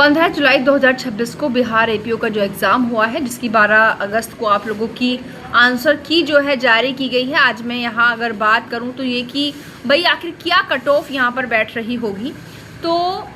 15 जुलाई 2026 को बिहार एपीओ का जो एग्ज़ाम हुआ है, जिसकी 12 अगस्त को आप लोगों की आंसर की जो है जारी की गई है। आज मैं यहाँ अगर बात करूँ तो ये कि भाई आखिर क्या कट ऑफ यहाँ पर बैठ रही होगी। तो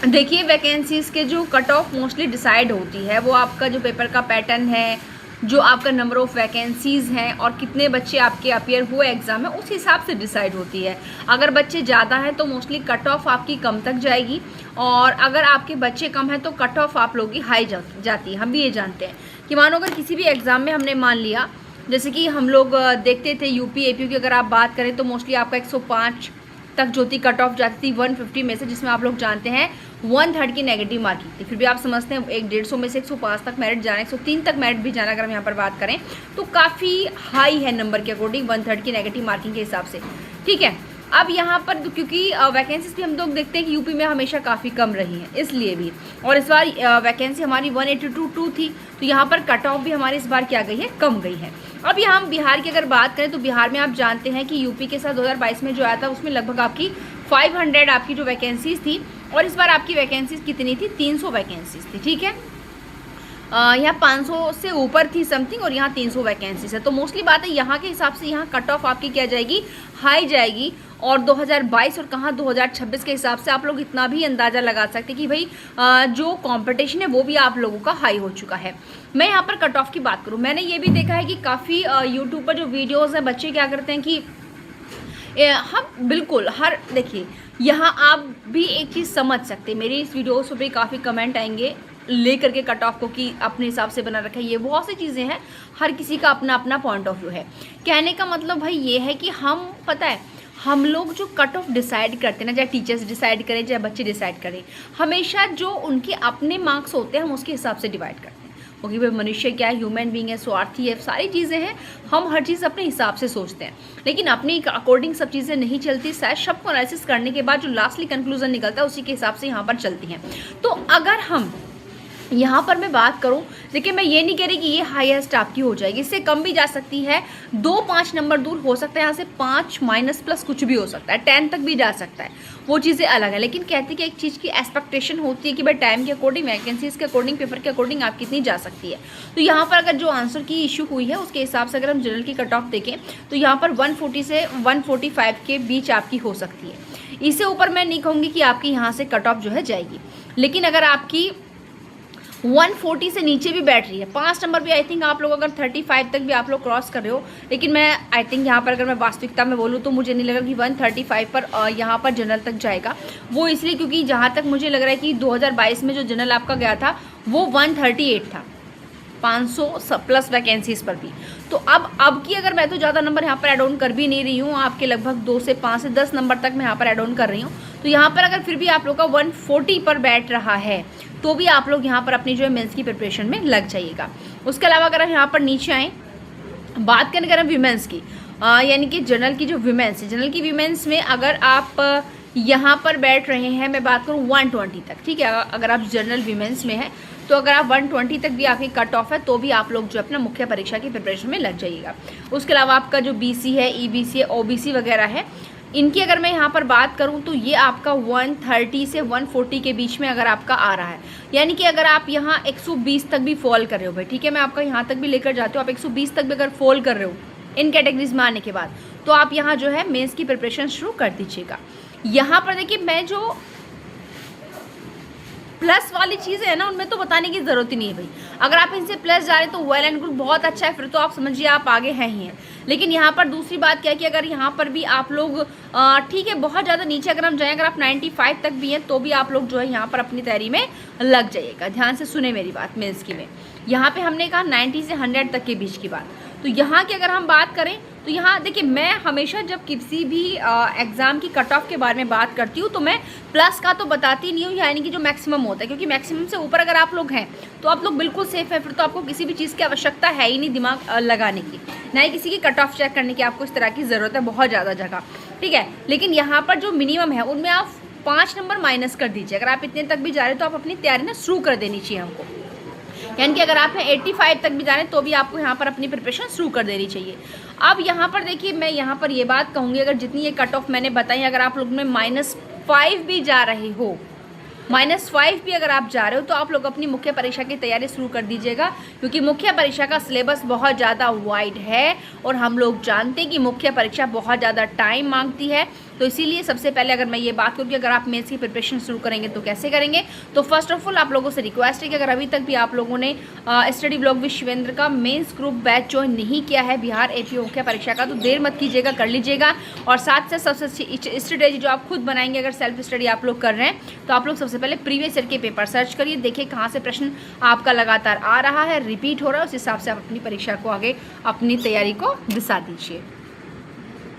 देखिए, वैकेंसीज़ के जो कट ऑफ मोस्टली डिसाइड होती है वो आपका जो पेपर का पैटर्न है, जो आपका नंबर ऑफ़ वैकेंसीज़ हैं और कितने बच्चे आपके अपीयर हुए एग्ज़ाम में, उस हिसाब से डिसाइड होती है। अगर बच्चे ज़्यादा हैं तो मोस्टली कट ऑफ आपकी कम तक जाएगी, और अगर आपके बच्चे कम हैं तो कट ऑफ आप लोगों की हाई जाती है। हम भी ये जानते हैं कि मानो अगर किसी भी एग्ज़ाम में हमने मान लिया, जैसे कि हम लोग देखते थे यूपी एपीयू की अगर आप बात करें तो मोस्टली आपका 105 तक जो थी कट ऑफ जाती थी 150 में से, जिसमें आप लोग जानते हैं 1/3 की नेगेटिव मार्किंग थी। फिर भी आप समझते हैं 150 में से 105 तक मेरिट जाना, 103 तक मेरिट भी जाना, अगर हम यहाँ पर बात करें तो काफ़ी हाई है नंबर के अकॉर्डिंग 1/3 की नेगेटिव मार्किंग के हिसाब से। ठीक है, अब यहाँ पर क्योंकि वैकेंसीज भी हम लोग देखते हैं कि यूपी में हमेशा काफ़ी कम रही हैं, इसलिए भी, और इस बार वैकेंसी हमारी 182 थी, तो यहाँ पर कट ऑफ भी हमारी इस बार क्या गई है, कम गई है। अब यहाँ हम बिहार की अगर बात करें तो बिहार में आप जानते हैं कि यूपी के साथ 2022 में जो आया था उसमें लगभग आपकी 500 आपकी जो वैकेंसीज़ थी, और इस बार आपकी वैकेंसीज़ कितनी थी, 300 वैकेंसीज़ थी। ठीक है, यहाँ 500 से ऊपर थी समथिंग, और यहाँ 300 वैकेंसीज है। तो मोस्टली बात है यहाँ के हिसाब से यहाँ कट ऑफ आपकी क्या जाएगी, हाई जाएगी। और 2022 और कहाँ 2026 के हिसाब से आप लोग इतना भी अंदाज़ा लगा सकते हैं कि भाई जो कंपटीशन है वो भी आप लोगों का हाई हो चुका है। मैं यहाँ पर कट ऑफ की बात करूँ, मैंने ये भी देखा है कि काफ़ी यूट्यूब पर जो वीडियोज़ हैं, बच्चे क्या करते हैं कि हम बिल्कुल देखिए, यहाँ आप भी एक चीज़ समझ सकते हैं, मेरी इस वीडियोस पर भी काफ़ी कमेंट आएंगे लेकर के कट ऑफ को कि अपने हिसाब से बना रखा है। ये बहुत सी चीज़ें हैं, हर किसी का अपना अपना पॉइंट ऑफ व्यू है। कहने का मतलब भाई ये है कि हम, पता है, हम लोग जो कट ऑफ डिसाइड करते हैं ना, चाहे टीचर्स डिसाइड करें चाहे बच्चे डिसाइड करें, हमेशा जो उनके अपने मार्क्स होते हैं हम उसके हिसाब से डिवाइड करते हैं। क्योंकि भाई मनुष्य क्या है, ह्यूमन बीइंग है, स्वार्थी है, सारी चीज़ें हैं, हम हर चीज़ अपने हिसाब से सोचते हैं, लेकिन अपने अकॉर्डिंग सब चीज़ें नहीं चलती। शायद सबको एनालिसिस करने के बाद जो लास्टली कंक्लूजन निकलता है उसी के हिसाब से यहाँ पर चलती हैं। तो अगर हम यहाँ पर मैं बात करूँ, देखिए मैं ये नहीं कह रही कि ये हाईएस्ट आपकी हो जाएगी, इससे कम भी जा सकती है, 2-5 नंबर दूर हो सकता है, यहाँ से 5 माइनस प्लस कुछ भी हो सकता है, 10 तक भी जा सकता है, वो चीज़ें अलग है। लेकिन कहते हैं कि एक चीज़ की एक्सपेक्टेशन होती है कि भाई टाइम के अकॉर्डिंग, वैकेंसीज के अकॉर्डिंग, पेपर के अकॉर्डिंग आप कितनी जा सकती है। तो यहाँ पर अगर जो आंसर की इशू हुई है उसके हिसाब से अगर हम जनरल की कट ऑफ देखें तो यहाँ पर 140 से 145 के बीच आपकी हो सकती है। इससे ऊपर मैं नहीं कहूँगी कि आपकी यहाँ से कट ऑफ जो है जाएगी, लेकिन अगर आपकी 140 से नीचे भी बैठ रही है, 5 नंबर भी आई थिंक आप लोग अगर 35 तक भी आप लोग क्रॉस कर रहे हो, लेकिन मैं आई थिंक यहाँ पर अगर मैं वास्तविकता में बोलूँ तो मुझे नहीं लगा कि 135 पर यहाँ पर जनरल तक जाएगा। वो इसलिए क्योंकि जहाँ तक मुझे लग रहा है कि 2022 में जो जनरल आपका गया था वो 138 था, 500 प्लस वैकेंसीज पर भी। तो अब की अगर मैं तो ज़्यादा नंबर यहाँ पर एड ऑन कर भी नहीं रही हूँ, आपके लगभग 2 से 5 से 10 नंबर तक मैं यहाँ पर एड ऑन कर रही हूँ। तो यहाँ पर अगर फिर भी आप लोग का 140 पर बैठ रहा है तो भी आप लोग यहाँ पर अपनी जो है मेंस की प्रिपरेशन में लग जाइएगा। उसके अलावा अगर हम यहाँ पर नीचे आएँ, बात करें अगर हम वीमेंस की, यानी कि जनरल की जो वीमेंस है, जनरल की वीमेंस में अगर आप यहाँ पर बैठ रहे हैं, मैं बात करूँ 120 तक, ठीक है, अगर आप जनरल वीमेंस में हैं तो अगर आप 120 तक भी आपकी कट ऑफ है तो भी आप लोग जो अपना मुख्य परीक्षा की प्रिपरेशन में लग जाइएगा। उसके अलावा आपका जो बीसी है, ईबीसी है, ओबीसी वगैरह है, इनकी अगर मैं यहाँ पर बात करूँ तो ये आपका 130 से 140 के बीच में अगर आपका आ रहा है, यानी कि अगर आप यहाँ 120 तक भी फॉल कर रहे हो भाई, ठीक है, मैं आपका यहाँ तक भी लेकर जाती हूँ, आप 120 तक भी अगर फॉल कर रहे हो इन कैटेगरीज में आने के बाद, तो आप यहाँ जो है मेंस की प्रिपरेशन शुरू कर दीजिएगा। यहाँ पर देखिए, मैं जो प्लस वाली चीज़ें है ना, उनमें तो बताने की ज़रूरत ही नहीं है भाई। अगर आप इनसे प्लस जा रहे हैं तो वेल एंड गुड, बहुत अच्छा है, फिर तो आप समझिए आप आगे हैं ही हैं। लेकिन यहाँ पर दूसरी बात क्या है कि अगर यहाँ पर भी आप लोग ठीक है, बहुत ज़्यादा नीचे अगर हम जाएँ, अगर आप 95 तक भी हैं तो भी आप लोग जो है यहाँ पर अपनी तैयारी में लग जाइएगा। ध्यान से सुने मेरी बात, मेंस की में यहाँ पे हमने कहा 90 से 100 तक के बीच की बात। तो यहाँ की अगर हम बात करें तो यहाँ देखिए, मैं हमेशा जब किसी भी एग्ज़ाम की कट ऑफ के बारे में बात करती हूँ तो मैं प्लस का तो बताती नहीं हूँ, यानी कि जो मैक्सिमम होता है, क्योंकि मैक्सिमम से ऊपर अगर आप लोग हैं तो आप लोग बिल्कुल सेफ है, फिर तो आपको किसी भी चीज़ की आवश्यकता है ही नहीं दिमाग लगाने की, ना ही किसी की कट ऑफ चेक करने की आपको इस तरह की ज़रूरत है बहुत ज़्यादा जगह, ठीक है। लेकिन यहाँ पर जो मिनिमम है उनमें आप 5 नंबर माइनस कर दीजिए। अगर आप इतने तक भी जा रहे हैं तो आप अपनी तैयारी ना शुरू कर देनी चाहिए हमको, यानी कि अगर आप 85 तक भी जा रहे हैं तो भी आपको यहाँ पर अपनी प्रिपरेशन शुरू कर देनी चाहिए। अब यहाँ पर देखिए, मैं यहाँ पर ये बात कहूँगी, अगर जितनी ये कट ऑफ मैंने बताई, अगर आप लोग में -5 भी जा रहे हो -5 भी अगर आप जा रहे हो तो आप लोग अपनी मुख्य परीक्षा की तैयारी शुरू कर दीजिएगा, क्योंकि मुख्य परीक्षा का सिलेबस बहुत ज़्यादा वाइड है और हम लोग जानते हैं कि मुख्य परीक्षा बहुत ज़्यादा टाइम मांगती है। तो इसीलिए सबसे पहले अगर मैं ये बात करूँ कि अगर आप मेंस की प्रिपरेशन शुरू करेंगे तो कैसे करेंगे, तो फर्स्ट ऑफ ऑल आप लोगों से रिक्वेस्ट है कि अगर अभी तक भी आप लोगों ने स्टडी ब्लॉग विद शिवेंद्र का मेंस ग्रुप बैच ज्वाइन नहीं किया है बिहार एपीओ मुख्य परीक्षा का, तो देर मत कीजिएगा, कर लीजिएगा। और साथ से सबसे अच्छी स्ट्रेटेजी जो आप खुद बनाएंगे, अगर सेल्फ स्टडी आप लोग कर रहे हैं तो आप लोग सबसे पहले प्रीवियस ईयर के पेपर सर्च करिए, देखिए कहाँ से प्रश्न आपका लगातार आ रहा है, रिपीट हो रहा है, उस हिसाब से आप अपनी परीक्षा को आगे अपनी तैयारी को दिशा दीजिए।